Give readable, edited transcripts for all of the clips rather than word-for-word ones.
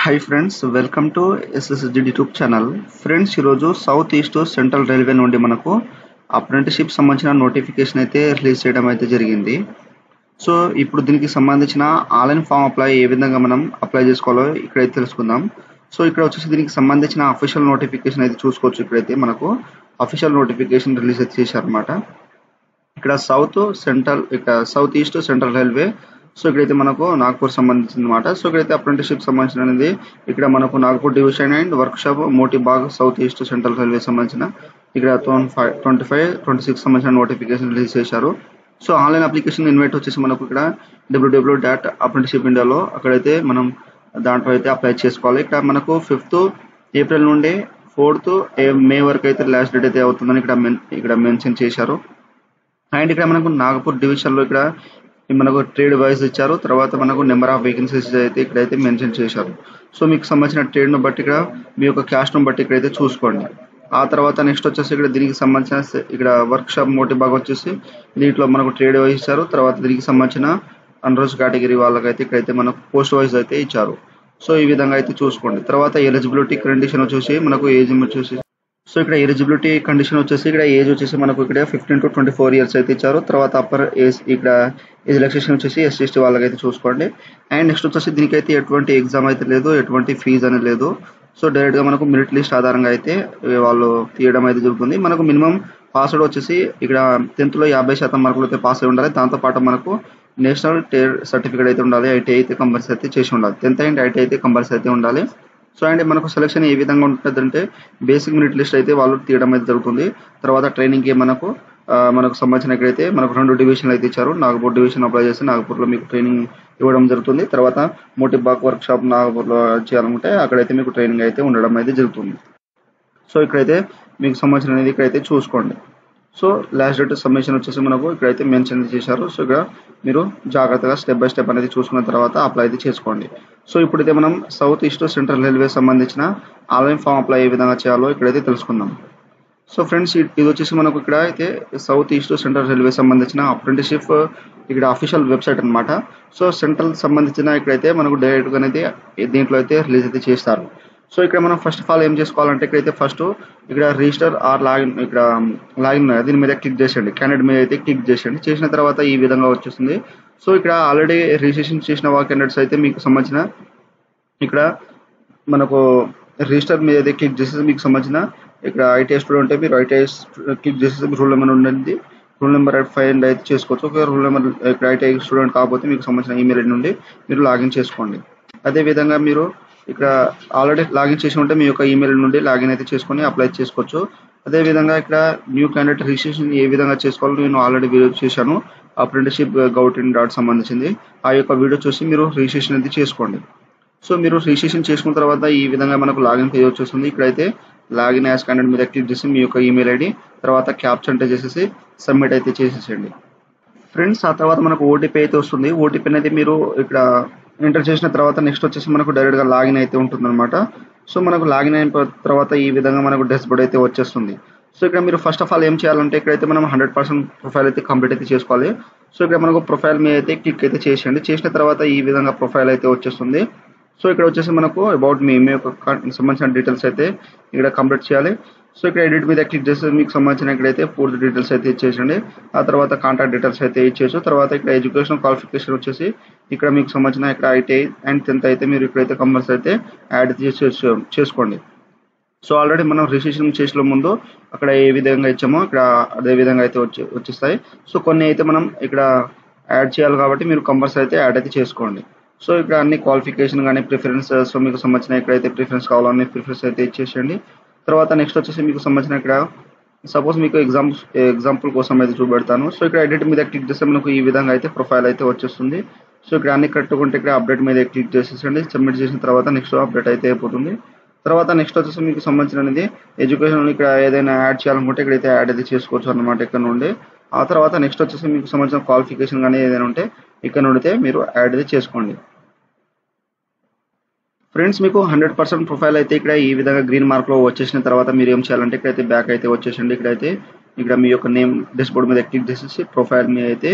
Hi friends, welcome to ఎస్ఎస్జిడి YouTube channel. Friends, ఈరోజు south east central railway నుండి మనకు apprenticeship సంబంధించిన నోటిఫికేషన్ అయితే రిలీజ్ చేయడం అయితే జరిగింది. సో ఇప్పుడు దీనికి సంబంధించిన ఆన్లైన్ ఫామ్ అప్లై ఏ విధంగా మనం అప్లై చేసుకోవాలో ఇక్కడైతే తెలుసుకుందాం. సో ఇక్కడ వచ్చేసి దీనికి సంబంధించిన అఫీషియల్ నోటిఫికేషన్ అయితే చూసుకోవచ్చు. ఇక్కడైతే మనకు అఫీషియల్ నోటిఫికేషన్ రిలీజ్ అయితే చేశారనమాట. ఇక్కడ south east central railway. So ఇక్కడైతే మనకు నాగ్పూర్ సంబంధించిన అనమాట. సో ఇక్కడైతే అప్రెంటిస్షిప్ సంబంధించిన అనేది ఇక్కడ మనకు Nagpur division and workshop Motibagh south east central railway సంబంధించిన ఇక్కడ 25-26 సంబంధించిన నోటిఫికేషన్ రిలీజ్ చేశారు. సో ఆన్లైన్ అప్లికేషన్ ఇన్వైట్ వచ్చేసి మనకు ఇక్కడ www.apprenticeshipindia అక్కడైతే మనం దాంట్లో అయితే అప్లై చేసుకోవాలి. ఇక్కడ మనకు 5th ఏప్రిల్ నుండి 4th మే వరకు అయితే లాస్ట్ డేట్ అయితే అవుతుందని ఇక్కడ మెన్షన్ చేశారు. అండ్ ఇక్కడ మనకు నాగపూర్ డివిజన్ లో ఇక్కడ మనకు ట్రేడ్ వైజ్ ఇచ్చారు. తర్వాత మనకు నెంబర్ ఆఫ్ వేకెన్సీస్ అయితే ఇక్కడైతే మెన్షన్ చేశారు. సో మీకు సంబంధించిన ట్రేడ్ ను బట్టి ఇక్కడ మీ యొక్క క్యాస్ట్ ను బట్టి ఇక్కడైతే చూసుకోండి. ఆ తర్వాత నెక్స్ట్ వచ్చేసి ఇక్కడ దీనికి సంబంధించిన ఇక్కడ వర్క్ షాప్ మోటీబాగ్ వచ్చేసి దీంట్లో మనకు ట్రేడ్ వైజ్ ఇచ్చారు. తర్వాత దీనికి సంబంధించిన అన్రోజ్ కేటగిరీ వాళ్ళకైతే ఇక్కడైతే మనకు పోస్ట్ వైజ్ అయితే ఇచ్చారు. సో ఈ విధంగా అయితే చూసుకోండి. తర్వాత ఎలిజిబిలిటీ కండిషన్ వచ్చేసి మనకు ఏజ్ వచ్చేసి సో ఇక్కడ ఎలిజిబిలిటీ కండిషన్ వచ్చేసి ఇక్కడ ఏజ్ వచ్చేసి మనకు ఇక్కడ 15 to 24 years అయితే ఇచ్చారు. తర్వాత అప్పర్ ఏజ్ ఇక్కడ ఏజ్ రిలాక్సేషన్ వచ్చేసి SC/ST వాళ్ళకైతే చూసుకోండి. అండ్ నెక్స్ట్ వచ్చేసి దీనికైతే ఎటువంటి ఎగ్జామ్ అయితే లేదు, ఎటువంటి ఫీజు అనేది లేదు. సో డైరెక్ట్ గా మనకు మెరిట్ లిస్ట్ ఆధారంగా అయితే వాళ్ళు తీయడం అయితే జరుగుతుంది. మనకు మినిమం పాస్వర్డ్ వచ్చేసి ఇక్కడ 10th లో 50% మార్కులు అయితే పాస్ అయి ఉండాలి. దాంతో పాటు మనకు నేషనల్ టేర్ సర్టిఫికేట్ అయితే ఉండాలి. ITI అయితే కంపల్సరీ అయితే చేసి ఉండాలి. 10th అండ్ ITI అయితే కంపల్సరీ అయితే ఉండాలి. సో అండ్ మనకు సెలక్షన్ ఏ విధంగా ఉంటుందంటే బేసిక్ మెరిట్ లిస్ట్ అయితే వాళ్ళు తీయడం అయితే జరుగుతుంది. తర్వాత ట్రైనింగ్ కి మనకు సంబంధించిన ఇక్కడైతే మనకు 2 డివిజన్లు అయితే ఇచ్చారు. నాగపూర్ డివిజన్ అప్లై చేసి నాగపూర్లో మీకు ట్రైనింగ్ ఇవ్వడం జరుగుతుంది. తర్వాత మోటీబాగ్ వర్క్ షాప్ నాగపూర్లో చేయాలనుకుంటే అక్కడైతే మీకు ట్రైనింగ్ అయితే ఉండడం అయితే జరుగుతుంది. సో ఇక్కడైతే మీకు సంబంధించిన అనేది ఇక్కడైతే చూసుకోండి. సో లాస్ట్ డేట్ సబ్మిషన్ వచ్చేసి మనకు ఇక్కడైతే మెన్షన్ చేశారు. సో ఇక్కడ మీరు జాగ్రత్తగా స్టెప్ బై స్టెప్ అనేది చూసుకున్న తర్వాత అప్లై అయితే చేసుకోండి. సో ఇప్పుడైతే మనం సౌత్ ఈస్ట్ సెంట్రల్ రైల్వే సంబంధించిన ఆన్లైన్ ఫామ్ అప్లై ఏ విధంగా చేయాలో ఇక్కడైతే తెలుసుకుందాం. సో ఫ్రెండ్స్, ఇది వచ్చేసి మనకు ఇక్కడ అయితే సౌత్ ఈస్ట్ సెంట్రల్ రైల్వే సంబంధించిన అప్రెంటిస్షిప్ ఇక్కడ అఫీషియల్ వెబ్సైట్ అనమాట. సో సెంట్రల్ సంబంధించిన ఇక్కడైతే మనకు డైరెక్ట్ గా అనేది దీంట్లో అయితే రిలీజ్ అయితే చేస్తారు. సో ఇక్కడ మనం ఫస్ట్ ఆఫ్ ఆల్ ఏం చేసుకోవాలంటే ఇక్కడైతే ఫస్ట్ ఇక్కడ రిజిస్టర్ ఆర్ లాగిన్ ఇక్కడ లాగిన్ దీని మీద క్లిక్ చేసేయండి. క్యాండిడేట్ మీద అయితే క్లిక్ చేసేయండి. చేసిన తర్వాత ఈ విధంగా వచ్చేస్తుంది. సో ఇక్కడ ఆల్రెడీ రిజిస్ట్రేషన్ చేసిన క్యాండిడేట్స్ అయితే మీకు సంబంధించిన ఇక్కడ మనకు రిజిస్టర్ మీద అయితే క్లిక్ చేసేసి మీకు సంబంధించిన ఇక్కడ ITI స్టూడెంట్ ఉంటే మీరు ITI క్లిక్ చేసేసి రూల్ నెంబర్ ఉండండి. రూల్ నెంబర్ ఫైండ్ అయితే చేసుకోవచ్చు. ఒక రూల్ నెంబర్ ఇక్కడ ITI స్టూడెంట్ కాకపోతే మీకు సంబంధించిన ఈమెయిల్ ఐడి నుండి మీరు లాగిన్ చేసుకోండి. అదే విధంగా మీరు ఇక్కడ ఆల్రెడీ లాగిన్ చేసి ఉంటే మీ యొక్క ఈమెయిల్ నుండి లాగిన్ అయితే చేసుకొని అప్లై చేసుకోవచ్చు. అదే విధంగా ఇక్కడ న్యూ క్యాండిడేట్ రిజిస్ట్రేషన్ ఏ విధంగా చేసుకోవాలో నేను ఆల్రెడీ వీడియో చేశాను. అప్రెంటిస్షిప్ గౌట్ సంబంధించింది. ఆ యొక్క వీడియో చూసి మీరు రిజిస్ట్రేషన్ అయితే చేసుకోండి. సో మీరు రిజిస్ట్రేషన్ చేసుకున్న తర్వాత ఈ విధంగా మనకు లాగిన్ పేజ్ వచ్చేస్తుంది. ఇక్కడైతే లాగిన్ యాజ్ క్యాండిడేట్ మీద క్లిక్ చేసి మీ యొక్క ఈమెయిల్ ఐడి తర్వాత క్యాప్చా ఎంటర్ చేసేసి సబ్మిట్ అయితే చేసేసేయండి. ఫ్రెండ్స్, ఆ తర్వాత మనకు OTP అయితే వస్తుంది. OTP అనేది మీరు ఇక్కడ ఎంటర్ చేసిన తర్వాత నెక్స్ట్ వచ్చేసి మనకు డైరెక్ట్ గా లాగిన్ అయితే ఉంటుంది అనమాట. సో మనకు లాగిన్ అయిన తర్వాత ఈ విధంగా మనకు డాష్బోర్డ్ అయితే వచ్చేస్తుంది. సో ఇక్కడ మీరు ఫస్ట్ ఆఫ్ ఆల్ ఏం చేయాలంటే ఇక్కడైతే మనం 100% ప్రొఫైల్ అయితే కంప్లీట్ అయితే చేసుకోవాలి. సో ఇక్కడ మనకు ప్రొఫైల్ మీద అయితే క్లిక్ అయితే చేసేయండి. చేసిన తర్వాత ఈ విధంగా ప్రొఫైల్ అయితే వచ్చేస్తుంది. సో ఇక్కడ వచ్చేసి మనకు అబౌట్ మీ యొక్క సంబంధించిన డీటెయిల్స్ అయితే ఇక్కడ కంప్లీట్ చేయాలి. సో ఇక్కడ ఎడిట్ మీద క్లిక్ చేస్తే మీకు సంబంధించిన ఇక్కడైతే పూర్తి డీటెయిల్స్ అయితే ఇచ్చేసండి. ఆ తర్వాత కాంటాక్ట్ డీటెయిల్స్ అయితే ఇచ్చేసి తర్వాత ఇక్కడ ఎడ్యుకేషన్ క్వాలిఫికేషన్ వచ్చేసి ఇక్కడ మీకు సంబంధించిన ఇక్కడ ITI అండ్ 10th అయితే మీరు ఇక్కడైతే కంపల్సరీ అయితే యాడ్ చేసుకోండి. సో ఆల్రెడీ మనం రిజిస్ట్రేషన్ చేసిన ముందు అక్కడ ఏ విధంగా ఇచ్చామో ఇక్కడ అదే విధంగా అయితే వచ్చేస్తాయి. సో కొన్ని అయితే మనం ఇక్కడ యాడ్ చేయాలి కాబట్టి మీరు కంపల్సరీ అయితే యాడ్ అయితే చేసుకోండి. సో ఇక్కడ అన్ని క్వాలిఫికేషన్ కానీ ప్రిఫరెన్స్ సో మీకు సంబంధించిన ఇక్కడైతే ప్రిఫరెన్స్ కావాలని ప్రిఫరెన్స్ అయితే ఇచ్చేసేయండి. తర్వాత నెక్స్ట్ వచ్చేసి మీకు సంబంధించిన ఇక్కడ సపోజ్ మీకు ఎగ్జాంపుల్ కోసం అయితే చూపెడతాను. సో ఇక్కడ ఎడిట్ మీద క్లిక్ చేస్తే మనకు ఈ విధంగా అయితే ప్రొఫైల్ అయితే వచ్చేస్తుంది. సో ఇక్కడ అన్ని కరెక్ట్గా ఉంటే ఇక్కడ అప్డేట్ మీద క్లిక్ చేసేసండి. సబ్మిట్ చేసిన తర్వాత నెక్స్ట్ అప్డేట్ అయితే అయిపోతుంది. తర్వాత నెక్స్ట్ వచ్చేసి మీకు సంబంధించినది ఎడ్యుకేషన్ ఇక్కడ ఏదైనా యాడ్ చేయాలనుకుంటే ఇక్కడైతే యాడ్ అయితే చేసుకోవచ్చు అన్నమాట ఇక్కడ నుండి. ఆ తర్వాత నెక్స్ట్ వచ్చేసి మీకు సంబంధించిన క్వాలిఫికేషన్ కానీ ఏదైనా ఉంటే ఇక్కడ నుండి మీరు యాడ్ అయితే చేసుకోండి. ఫ్రెండ్స్, మీకు 100% ప్రొఫైల్ అయితే ఇక్కడ ఈ విధంగా గ్రీన్ మార్క్ లో వచ్చేసిన తర్వాత మీరు ఏం చేయాలంటే ఇక్కడైతే బ్యాక్ అయితే వచ్చేసండి. ఇక్కడైతే ఇక్కడ మీ యొక్క నేమ్ డాష్బోర్డ్ మీద క్లిక్ చేసేసి ప్రొఫైల్ మీద అయితే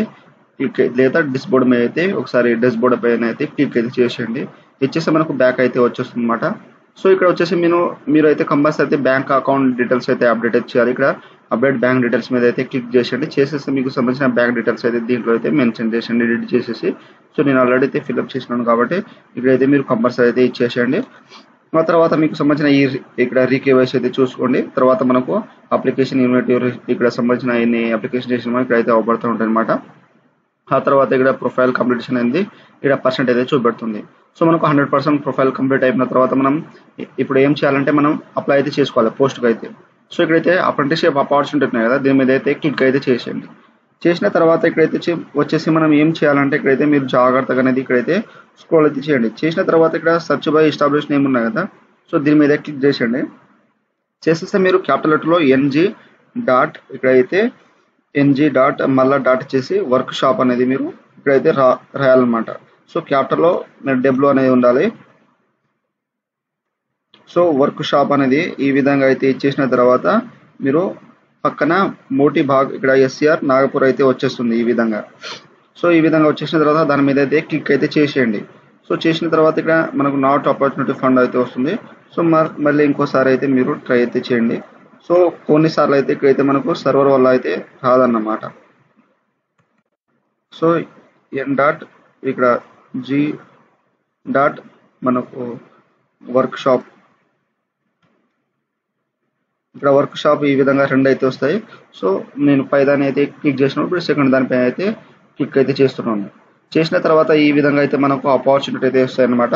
క్లిక్ లేదా డిస్బోర్డ్ మీద అయితే ఒకసారి డిస్బోర్డ్ పైన అయితే క్లిక్ అయితే చేసేయండి. ఇచ్చేస్తే మనకు బ్యాక్ అయితే వచ్చేస్తుంది అనమాట. సో ఇక్కడ వచ్చేసి మీరు అయితే కంపల్సరీ అయితే బ్యాంక్ అకౌంట్ డీటెయిల్స్ అయితే అప్డేట్ అయితే చేయాలి. ఇక్కడ అప్డేట్ బ్యాంక్ డీటెయిల్స్ మీద అయితే క్లిక్ చేసేయండి. చేసేస్తే మీకు సంబంధించిన బ్యాంక్ డీటెయిల్స్ అయితే దీంట్లో అయితే మెన్షన్ చేసేయండి, ఎడిట్ చేసేసి. సో నేను ఆల్రెడీ అయితే ఫిల్అప్ చేసినాను కాబట్టి ఇక్కడైతే మీరు కంపల్సరీ అయితే ఇచ్చేసేయండి. ఆ తర్వాత మీకు సంబంధించిన ఇక్కడ రీకేవైసీ అయితే చూసుకోండి. తర్వాత మనకు అప్లికేషన్ యూనిట్ ఇక్కడ సంబంధించిన ఎన్ని అప్లికేషన్ చేసిన ఇక్కడైతే అవబడుతూ ఉంటాయి అనమాట. ఆ తర్వాత ఇక్కడ ప్రొఫైల్ కంప్లీషన్ అయింది, ఇక్కడ పర్సెంట్ అయితే చూపెడుతుంది. సో మనకు 100% ప్రొఫైల్ కంప్లీట్ అయిన తర్వాత మనం ఇప్పుడు ఏం చేయాలంటే మనం అప్లై అయితే చేసుకోవాలి పోస్ట్కి అయితే. సో ఇక్కడైతే అప్రెంటిస్షిప్ ఆపర్చునిటీ ఉన్నాయి కదా, దీని మీద అయితే క్లిక్ అయితే చేసేయండి. చేసిన తర్వాత ఇక్కడైతే వచ్చేసి మనం ఏం చేయాలంటే ఇక్కడైతే మీరు జాగ్రత్తగా అనేది ఇక్కడైతే స్క్రోల్ అయితే చేయండి. చేసిన తర్వాత ఇక్కడ సెర్చ్ బై ఎస్టాబ్లిష్ నేమ్ ఉన్నాయి కదా, సో దీని మీద క్లిక్ చేసేయండి. చేసేస్తే మీరు క్యాపిటల్ లెటర్లో NG డాట్ ఇక్కడైతే NG డాట్ మళ్ళా డాట్ ఇచ్చేసి వర్క్ షాప్ అనేది మీరు ఇక్కడైతే రాయాలన్నమాట. సో క్యాపిటల్లో డబ్ల్యూ అనేది ఉండాలి. సో వర్క్ షాప్ అనేది ఈ విధంగా అయితే ఇచ్చేసిన తర్వాత మీరు పక్కన మోటీ భాగ్ ఇక్కడ SCR నాగపూర్ అయితే వచ్చేస్తుంది ఈ విధంగా. సో ఈ విధంగా వచ్చేసిన తర్వాత దాని మీద అయితే క్లిక్ అయితే చేసేయండి. సో చేసిన తర్వాత ఇక్కడ మనకు నాట్ ఆపర్చునిటీ ఫండ్ అయితే వస్తుంది. సో మళ్ళీ ఇంకోసారి అయితే మీరు ట్రై అయితే చేయండి. సో కొన్నిసార్లు అయితే ఇక్కడైతే మనకు సర్వర్ వల్ల అయితే రాదన్నమాట. సో N డాట్ ఇక్కడ G డాట్ మనకు వర్క్ షాప్ ఇక్కడ వర్క్ షాప్ ఈ విధంగా 2 అయితే వస్తాయి. సో నేను పై దాన్ని అయితే క్లిక్ చేసినప్పుడు సెకండ్ దానిపైన అయితే క్లిక్ అయితే చేస్తున్నాను. చేసిన తర్వాత ఈ విధంగా అయితే మనకు ఆపర్చునిటీ అయితే వస్తాయి అన్నమాట.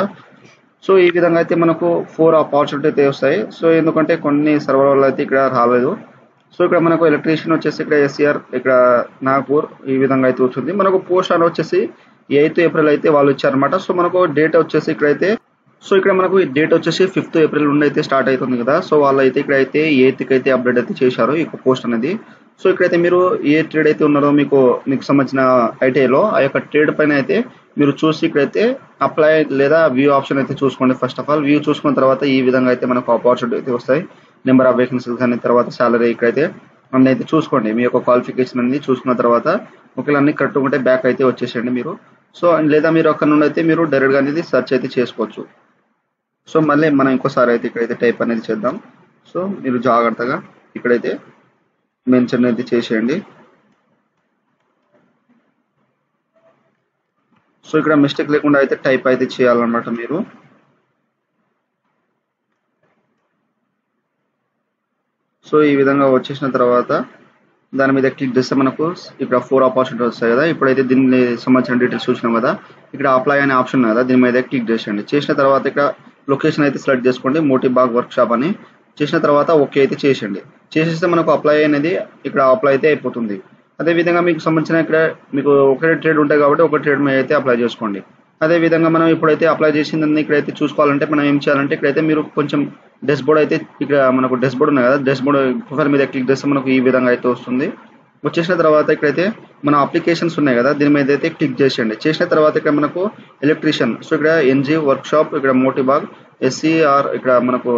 సో ఈ విధంగా అయితే మనకు 4 ఆపర్చునిటీ అయితే వస్తాయి. సో ఎందుకంటే కొన్ని సర్వర్ వల్ల అయితే ఇక్కడ రాలేదు. సో ఇక్కడ మనకు ఎలక్ట్రీషియన్ వచ్చేసి ఇక్కడ SCR ఇక్కడ నాగపూర్ ఈ విధంగా అయితే వచ్చింది. మనకు పోస్ట్ అని వచ్చేసి 8th ఏప్రిల్ అయితే వాళ్ళు ఇచ్చారనమాట. సో మనకు డేట్ వచ్చేసి ఇక్కడైతే సో ఇక్కడ మనకు డేట్ వచ్చేసి 5th ఏప్రిల్ నుండి అయితే స్టార్ట్ అవుతుంది కదా. సో వాళ్ళు అయితే ఇక్కడైతే 8th అయితే అప్డేట్ అయితే చేశారు ఈ పోస్ట్ అనేది. సో ఇక్కడైతే మీరు ఏ ట్రేడ్ అయితే ఉన్నారో మీకు సంబంధించిన ఐటీఐలో ఆ యొక్క ట్రేడ్ పైన అయితే మీరు చూసి ఇక్కడైతే అప్లై లేదా వ్యూ ఆప్షన్ అయితే చూసుకోండి. ఫస్ట్ ఆఫ్ ఆల్ వ్యూ చూసుకున్న తర్వాత ఈ విధంగా అయితే మనకు ఆపర్చునిటీ అయితే వస్తాయి. నెంబర్ ఆఫ్ వేకెన్సీస్ కానీ తర్వాత సాలరీ ఇక్కడైతే అన్నీ అయితే చూసుకోండి. మీ యొక్క క్వాలిఫికేషన్ అనేది చూసుకున్న తర్వాత ఒకవేళ అన్ని కరెక్ట్ ఉంటే బ్యాక్ అయితే వచ్చేసేయండి మీరు. సో లేదా మీరు అక్కడ నుండి అయితే మీరు డైరెక్ట్గా అనేది సెర్చ్ అయితే చేసుకోవచ్చు. సో మళ్ళీ మనం ఇంకోసారి అయితే ఇక్కడైతే టైప్ అనేది చేద్దాం. సో మీరు జాగ్రత్తగా ఇక్కడైతే మెన్షన్ అయితే చేసేయండి. సో ఇక్కడ మిస్టేక్ లేకుండా అయితే టైప్ అయితే చేయాలన్నమాట మీరు. సో ఈ విధంగా వచ్చేసిన తర్వాత దాని మీద క్లిక్ చేస్తే మనకు ఇక్కడ 4 ఆపర్చునిటీ వస్తాయి కదా. ఇప్పుడైతే దీనికి సంబంధించిన డీటెయిల్స్ చూసినాం కదా, ఇక్కడ అప్లై అనే ఆప్షన్ కదా, దీని మీద క్లిక్ చేసేయండి. చేసిన తర్వాత ఇక్కడ లొకేషన్ అయితే సెలెక్ట్ చేసుకోండి, మోటీ బాగ్ వర్క్ షాప్ అని. చేసిన తర్వాత ఓకే అయితే చేసేయండి. చేసేస్తే మనకు అప్లై అనేది ఇక్కడ అప్లై అయితే అయిపోతుంది. అదేవిధంగా మీకు సంబంధించిన ఇక్కడ మీకు ఒకటే ట్రేడ్ ఉంటాయి కాబట్టి ఒక ట్రేడ్ మీద అయితే అప్లై చేసుకోండి. అదేవిధంగా మనం ఇప్పుడైతే అప్లై చేసిందని ఇక్కడైతే చూసుకోవాలంటే మనం ఏం చేయాలంటే ఇక్కడైతే మీరు కొంచెం డెస్బోర్డ్ అయితే ఇక్కడ మనకు డెస్బోర్డ్ ఉన్నాయి కదా, డెస్బోర్డ్ ప్రొఫైల్ మీద క్లిక్ చేస్తే మనకు ఈ విధంగా అయితే వస్తుంది. వచ్చేసిన తర్వాత ఇక్కడైతే మన అప్లికేషన్స్ ఉన్నాయి కదా, దీని మీద అయితే క్లిక్ చేసేయండి. చేసిన తర్వాత ఇక్కడ మనకు ఎలక్ట్రీషియన్, సో ఇక్కడ NG వర్క్ షాప్ ఇక్కడ మోటీ బాగ్ SCR ఇక్కడ మనకు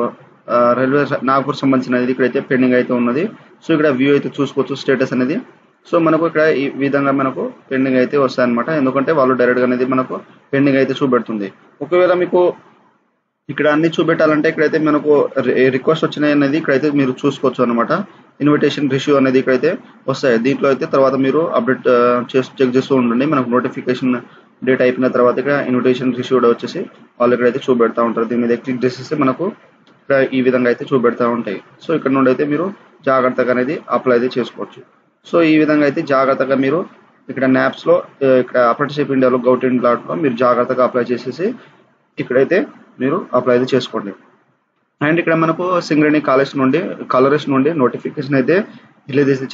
రైల్వే నాగపూర్ సంబంధించినది ఇక్కడైతే పెండింగ్ అయితే ఉన్నది. సో ఇక్కడ వ్యూ అయితే చూసుకోవచ్చు స్టేటస్ అనేది. సో మనకు ఇక్కడ ఈ విధంగా మనకు పెండింగ్ అయితే వస్తాయి అనమాట, ఎందుకంటే వాళ్ళు డైరెక్ట్గా అనేది మనకు పెండింగ్ అయితే చూపెడుతుంది. ఒకవేళ మీకు ఇక్కడ అన్ని చూపెట్టాలంటే ఇక్కడైతే మనకు రిక్వెస్ట్ వచ్చినాయి అనేది ఇక్కడైతే మీరు చూసుకోవచ్చు అనమాట. ఇన్విటేషన్ రిష్యూ అనేది ఇక్కడైతే వస్తాయి. దీంట్లో అయితే తర్వాత మీరు అప్డేట్ చెక్ చేస్తూ ఉండండి. మనకు నోటిఫికేషన్ డేట్ అయిపోయిన తర్వాత ఇక్కడ ఇన్విటేషన్ రిష్యూ వచ్చేసి వాళ్ళు ఇక్కడైతే చూపెడతా ఉంటారు. దీని మీద క్లిక్ చేసేస్తే మనకు ఇక్కడ ఈ విధంగా అయితే చూపెడతా ఉంటాయి. సో ఇక్కడ నుండి అయితే మీరు జాగ్రత్తగా అనేది అప్లై అయితే చేసుకోవచ్చు. సో ఈ విధంగా అయితే జాగ్రత్తగా మీరు ఇక్కడ న్యాప్స్లో ఇక్కడ అప్రెంటిస్షిప్ ఇండియాలో గౌట్.in.లో మీరు జాగ్రత్తగా అప్లై చేసేసి ఇక్కడైతే మీరు అప్లై అయితే చేసుకోండి. అండ్ ఇక్కడ మనకు సింగరేణి కాలేజ్ నుండి నోటిఫికేషన్ అయితే రిలీజ్ అయితే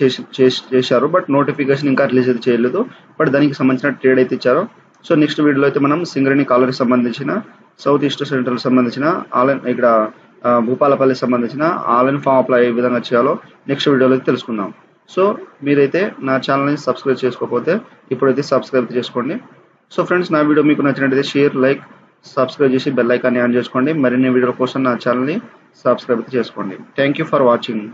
చేశారు. బట్ నోటిఫికేషన్ ఇంకా రిలీజ్ అయితే చేయలేదు. బట్ దానికి సంబంధించిన ట్రేడ్ అయితే ఇచ్చారు. సో నెక్స్ట్ వీడియోలో అయితే మనం సింగరేణి కాలేజ్ సంబంధించిన సౌత్ ఈస్ట్ సెంట్రల్ సంబంధించిన ఆన్లైన్ ఇక్కడ భూపాలపల్లి సంబంధించిన ఆన్లైన్ ఫామ్ అప్లై ఏ విధంగా చేయాలో నెక్స్ట్ వీడియోలో అయితే తెలుసుకుందాం. సో మీరైతే నా ఛానల్ని సబ్స్క్రైబ్ చేసుకోకపోతే ఇప్పుడైతే సబ్స్క్రైబ్ చేసుకోండి. సో ఫ్రెండ్స్, నా వీడియో మీకు నచ్చినట్లయితే షేర్, లైక్, సబ్స్క్రైబ్ చేసి బెల్ ఐకాన్ని ఆన్ చేసుకోండి. మరిన్ని వీడియోల కోసం నా ఛానల్ని సబ్స్క్రైబ్ చేసుకోండి. Thank you for watching.